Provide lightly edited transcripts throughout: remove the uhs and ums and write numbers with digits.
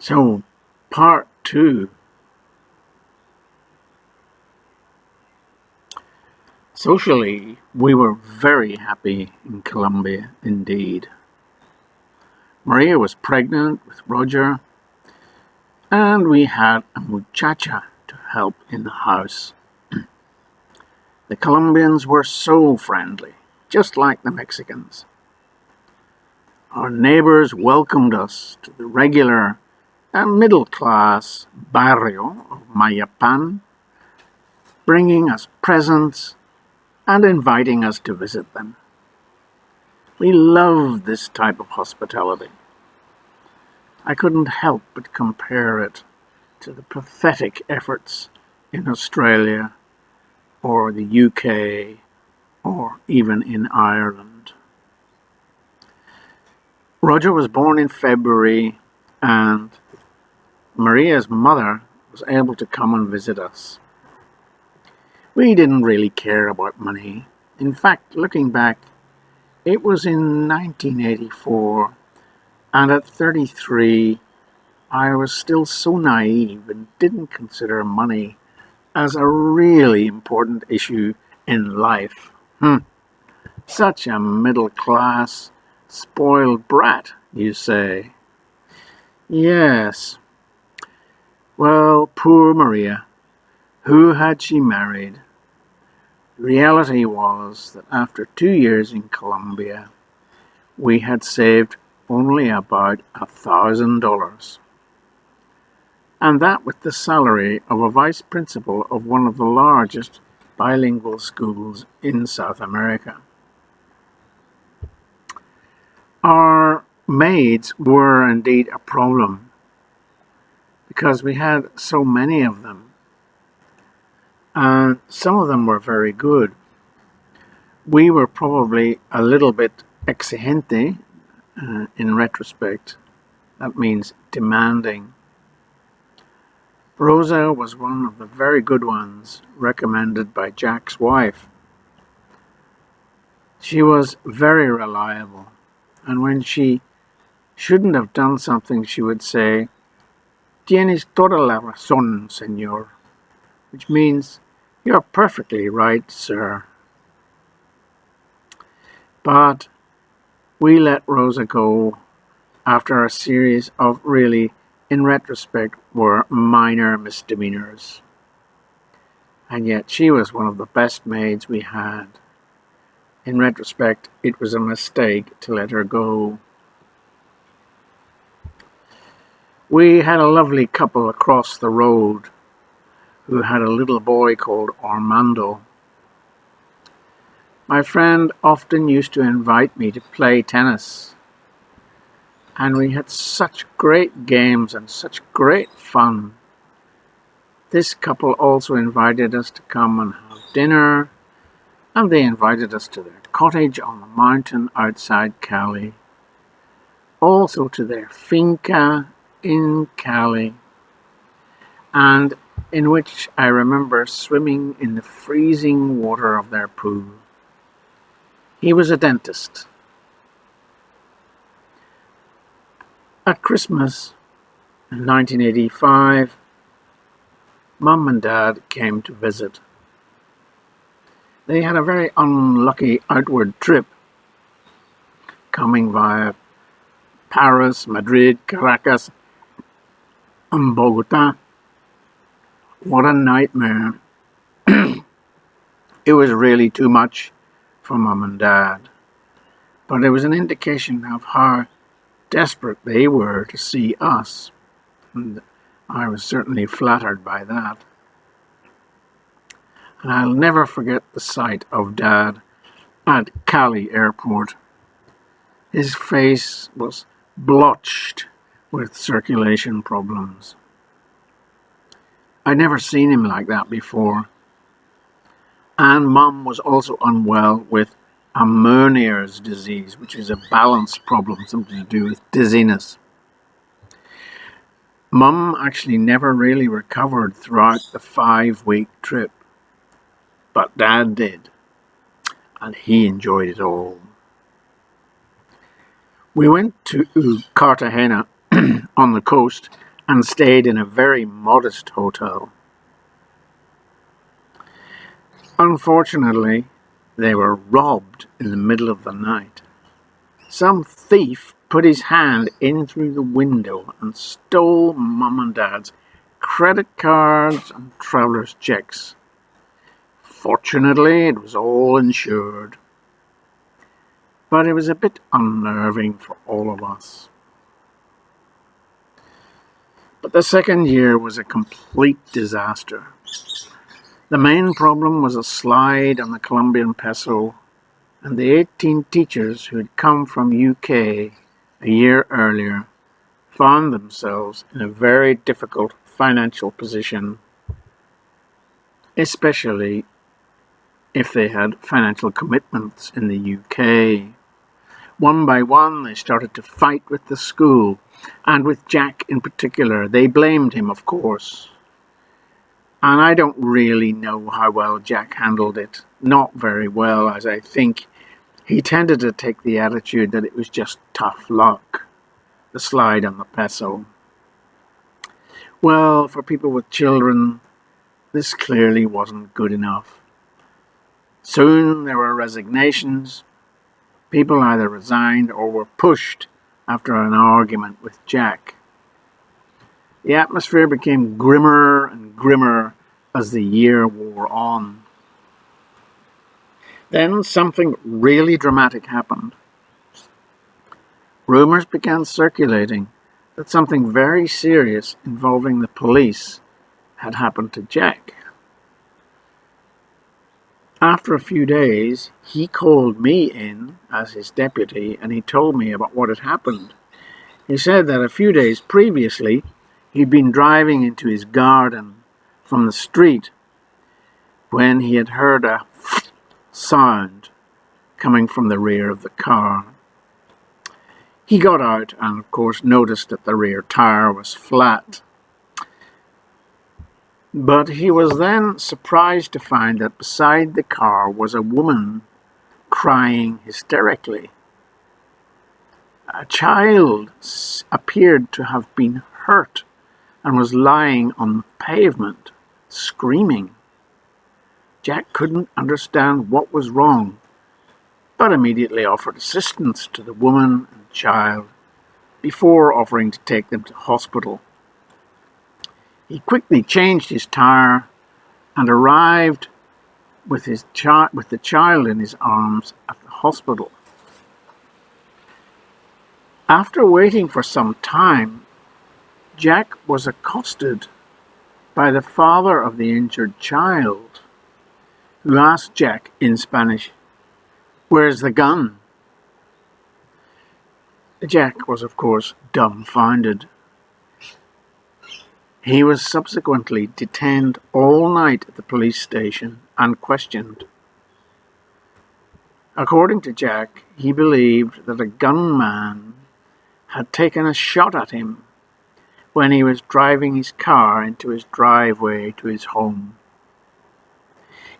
So, part two. Socially, we were very happy in Colombia indeed. Maria was pregnant with Roger, and we had a muchacha to help in the house. The Colombians were so friendly, just like the Mexicans. Our neighbors welcomed us to the regular and middle-class barrio of Mayapan, bringing us presents and inviting us to visit them. We loved this type of hospitality. I couldn't help but compare it to the pathetic efforts in Australia or the UK or even in Ireland. Roger was born in February and Maria's mother was able to come and visit us. We didn't really care about money. In fact, looking back, it was in 1984, and at 33, I was still so naive and didn't consider money as a really important issue in life. Such a middle-class, spoiled brat, you say. Yes. Well, poor Maria. Who had she married? The reality was that after 2 years in Colombia, we had saved only about $1,000. And that with the salary of a vice principal of one of the largest bilingual schools in South America. Our maids were indeed a problem because we had so many of them. And some of them were very good. We were probably a little bit exigente in retrospect. That means demanding. Rosa was one of the very good ones recommended by Jack's wife. She was very reliable, and when she shouldn't have done something, she would say, "Tienes toda la razón, señor," which means, "You're perfectly right, sir." But we let Rosa go after a series of really, in retrospect, were minor misdemeanors. And yet she was one of the best maids we had. In retrospect, it was a mistake to let her go. We had a lovely couple across the road who had a little boy called Armando. My friend often used to invite me to play tennis, and we had such great games and such great fun. This couple also invited us to come and have dinner, and they invited us to their cottage on the mountain outside Cali, also to their finca in Cali, and in which I remember swimming in the freezing water of their pool. He was a dentist. At Christmas in 1985, Mum and Dad came to visit. They had a very unlucky outward trip, coming via Paris, Madrid, Caracas, and Bogota. What a nightmare. It was really too much for Mum and Dad, but it was an indication of how desperate they were to see us, and I was certainly flattered by that. And I'll never forget the sight of Dad at Cali airport. His face was blotched with circulation problems. I'd never seen him like that before. And Mum was also unwell with a Meniere's disease, which is a balance problem, something to do with dizziness. Mum actually never really recovered throughout the 5-week trip, but Dad did, and he enjoyed it all. We went to Cartagena on the coast and stayed in a very modest hotel. Unfortunately, they were robbed in the middle of the night. Some thief put his hand in through the window and stole Mum and Dad's credit cards and traveller's checks. Fortunately, it was all insured, but it was a bit unnerving for all of us. But the second year was a complete disaster. The main problem was a slide on the Colombian peso, and the 18 teachers who had come from UK a year earlier found themselves in a very difficult financial position, especially if they had financial commitments in the UK. One by one, they started to fight with the school, and with Jack in particular. They blamed him, of course. And I don't really know how well Jack handled it. Not very well, as I think he tended to take the attitude that it was just tough luck, the slide on the peso. Well, for people with children, this clearly wasn't good enough. Soon there were resignations. People either resigned or were pushed after an argument with Jack. The atmosphere became grimmer and grimmer as the year wore on. Then something really dramatic happened. Rumours began circulating that something very serious involving the police had happened to Jack. After a few days, he called me in as his deputy and he told me about what had happened. He said that a few days previously, he'd been driving into his garden from the street when he had heard a sound coming from the rear of the car. He got out and, of course, noticed that the rear tire was flat. But he was then surprised to find that beside the car was a woman crying hysterically. A child appeared to have been hurt and was lying on the pavement, screaming. Jack couldn't understand what was wrong, but immediately offered assistance to the woman and child before offering to take them to hospital. He quickly changed his tire and arrived with the child in his arms at the hospital. After waiting for some time, Jack was accosted by the father of the injured child, who asked Jack in Spanish, "Where's the gun?" Jack was, of course, dumbfounded. He was subsequently detained all night at the police station and questioned. According to Jack, he believed that a gunman had taken a shot at him when he was driving his car into his driveway to his home.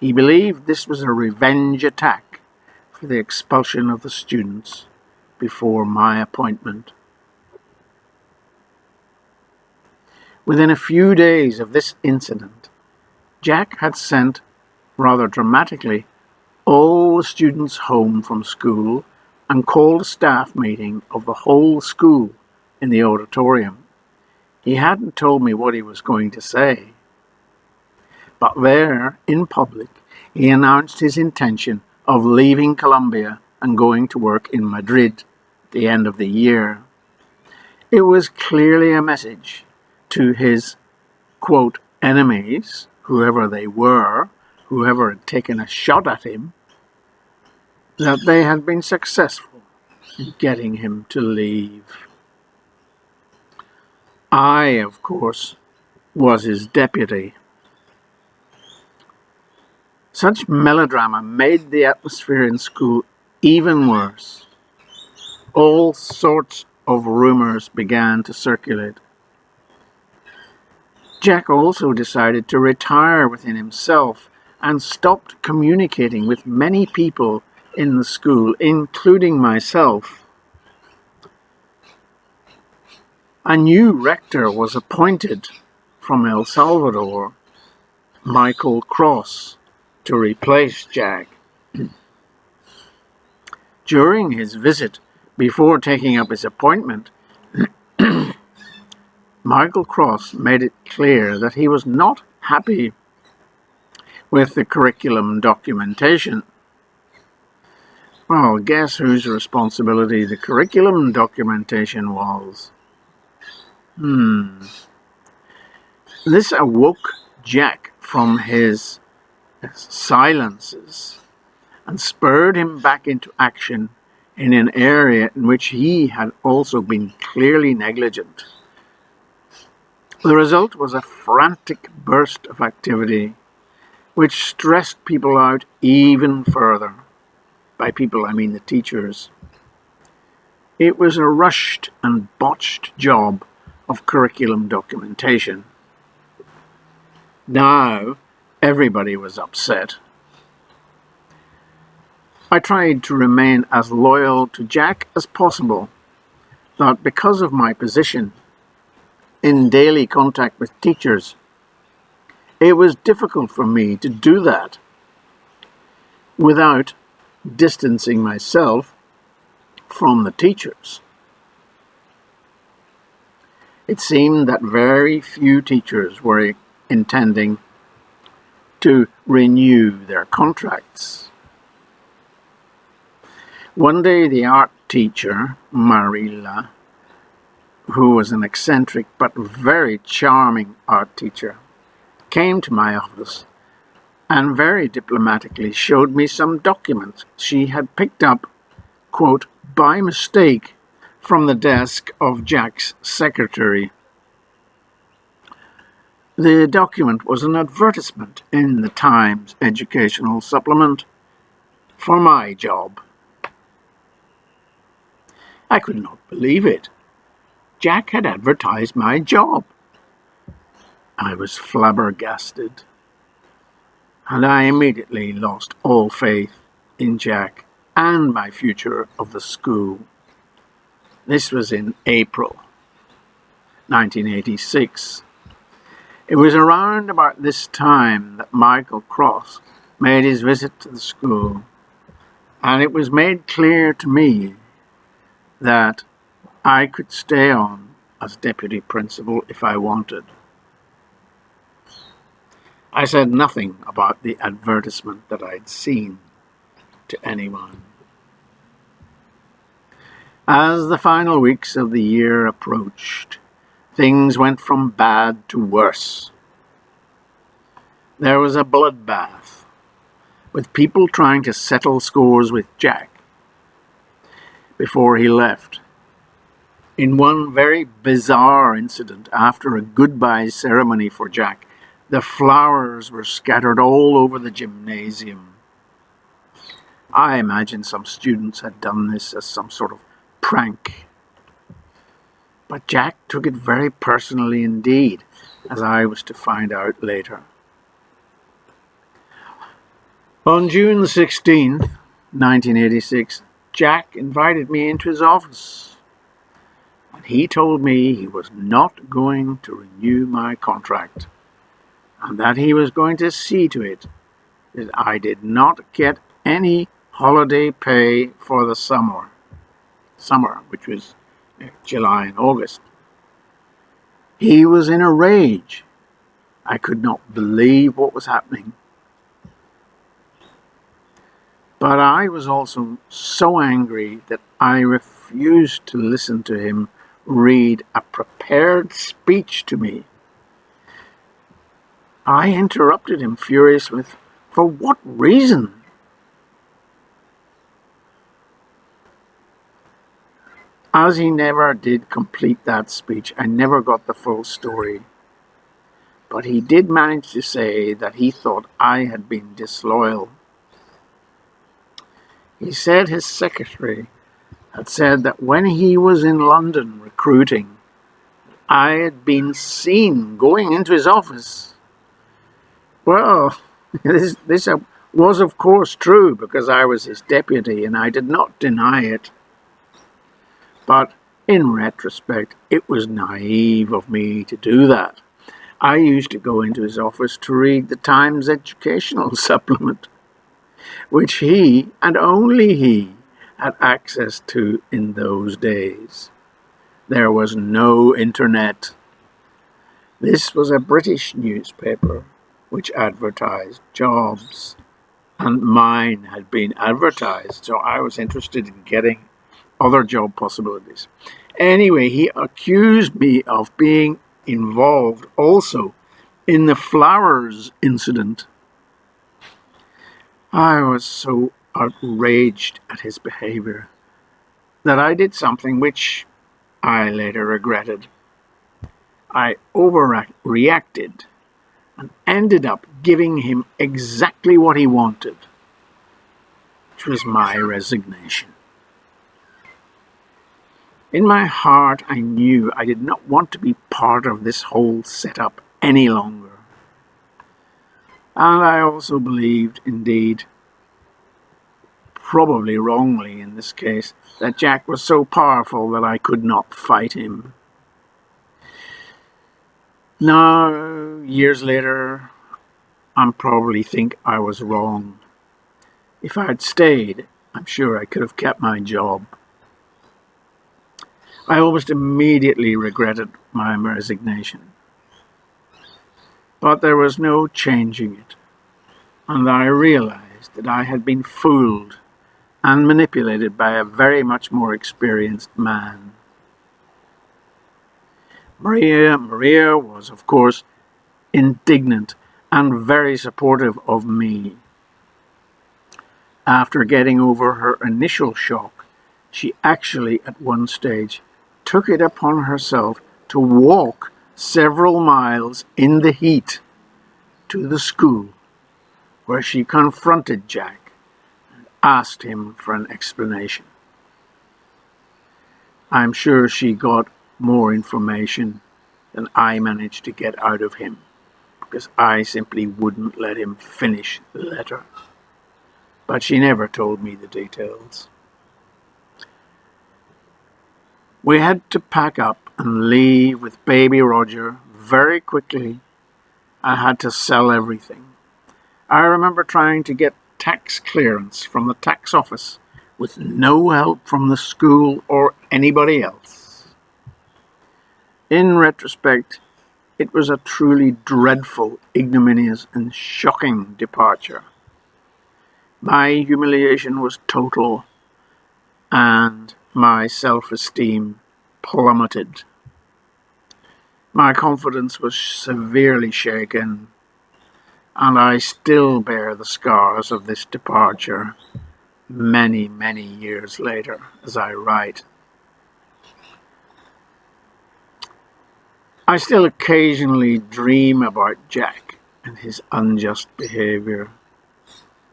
He believed this was a revenge attack for the expulsion of the students before my appointment. Within a few days of this incident, Jack had sent, rather dramatically, all the students home from school and called a staff meeting of the whole school in the auditorium. He hadn't told me what he was going to say, but there, in public, he announced his intention of leaving Colombia and going to work in Madrid at the end of the year. It was clearly a message to his, quote, enemies, whoever they were, whoever had taken a shot at him, that they had been successful in getting him to leave. I, of course, was his deputy. Such melodrama made the atmosphere in school even worse. All sorts of rumours began to circulate. Jack also decided to retire within himself and stopped communicating with many people in the school, including myself. A new rector was appointed from El Salvador, Michael Cross, to replace Jack. During his visit, before taking up his appointment, Michael Cross made it clear that he was not happy with the curriculum documentation. Well, guess whose responsibility the curriculum documentation was? This awoke Jack from his silences and spurred him back into action in an area in which he had also been clearly negligent. The result was a frantic burst of activity which stressed people out even further. By people, I mean the teachers. It was a rushed and botched job of curriculum documentation. Now, everybody was upset. I tried to remain as loyal to Jack as possible, but because of my position in daily contact with teachers, it was difficult for me to do that without distancing myself from the teachers. It seemed that very few teachers were intending to renew their contracts. One day the art teacher, Marilla, who was an eccentric but very charming art teacher, came to my office and very diplomatically showed me some documents she had picked up, quote, by mistake from the desk of Jack's secretary. The document was an advertisement in the Times educational supplement for my job. I could not believe it. Jack had advertised my job. I was flabbergasted, and I immediately lost all faith in Jack and my future of the school. This was in April 1986. It was around about this time that Michael Cross made his visit to the school, and it was made clear to me that I could stay on as deputy principal if I wanted. I said nothing about the advertisement that I'd seen to anyone. As the final weeks of the year approached, things went from bad to worse. There was a bloodbath, with people trying to settle scores with Jack before he left. In one very bizarre incident, after a goodbye ceremony for Jack, the flowers were scattered all over the gymnasium. I imagine some students had done this as some sort of prank. But Jack took it very personally indeed, as I was to find out later. On June 16th, 1986, Jack invited me into his office, and he told me he was not going to renew my contract, and that he was going to see to it that I did not get any holiday pay for the summer, which was July and August. He was in a rage. I could not believe what was happening. But I was also so angry that I refused to listen to him read a prepared speech to me. I interrupted him, furious with, for what reason? As he never did complete that speech, I never got the full story. But he did manage to say that he thought I had been disloyal. He said his secretary had said that when he was in London recruiting, I had been seen going into his office. Well, this was of course true because I was his deputy and I did not deny it. But In retrospect, it was naive of me to do that. I used to go into his office to read the Times educational supplement, which he, and only he, had access to in those days. There was no internet. This was a British newspaper which advertised jobs, and mine had been advertised, so I was interested in getting other job possibilities. Anyway, he accused me of being involved also in the flowers incident. I was so outraged at his behavior that I did something which I later regretted. I overreacted and ended up giving him exactly what he wanted, which was my resignation. In my heart, I knew I did not want to be part of this whole setup any longer. And I also believed, indeed, probably wrongly in this case, that Jack was so powerful that I could not fight him. Now, years later, I probably think I was wrong. If I had stayed, I'm sure I could have kept my job. I almost immediately regretted my resignation. But there was no changing it, and I realized that I had been fooled and manipulated by a very much more experienced man. Maria was, of course, indignant and very supportive of me. After getting over her initial shock, she actually, at one stage, took it upon herself to walk several miles in the heat to the school, where she confronted Jack and asked him for an explanation. I'm sure she got more information than I managed to get out of him, because I simply wouldn't let him finish the letter. But she never told me the details. We had to pack up and leave with baby Roger very quickly. I had to sell everything. I remember trying to get tax clearance from the tax office with no help from the school or anybody else. In retrospect, it was a truly dreadful, ignominious, and shocking departure. My humiliation was total, and my self-esteem plummeted. My confidence was severely shaken, and I still bear the scars of this departure many, many years later as I write. I still occasionally dream about Jack and his unjust behavior,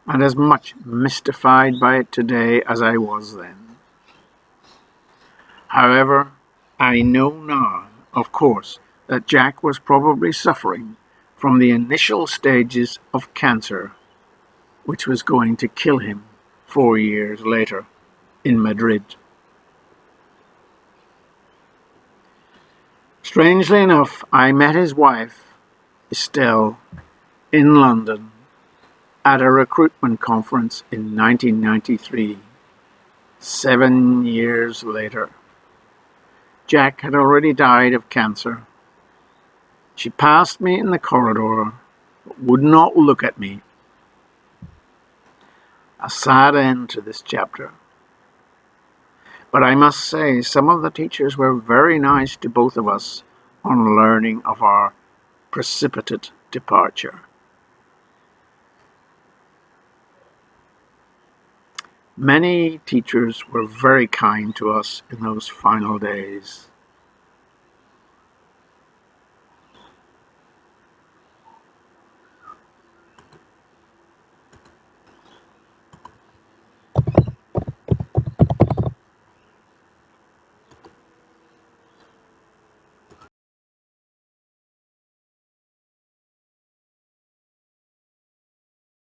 and as much mystified by it today as I was then. However, I know now, of course, that Jack was probably suffering from the initial stages of cancer, which was going to kill him 4 years later in Madrid. Strangely enough, I met his wife, Estelle, in London at a recruitment conference in 1993, 7 years later. Jack had already died of cancer. She passed me in the corridor, but would not look at me. A sad end to this chapter. But I must say, some of the teachers were very nice to both of us on learning of our precipitate departure. Many teachers were very kind to us in those final days.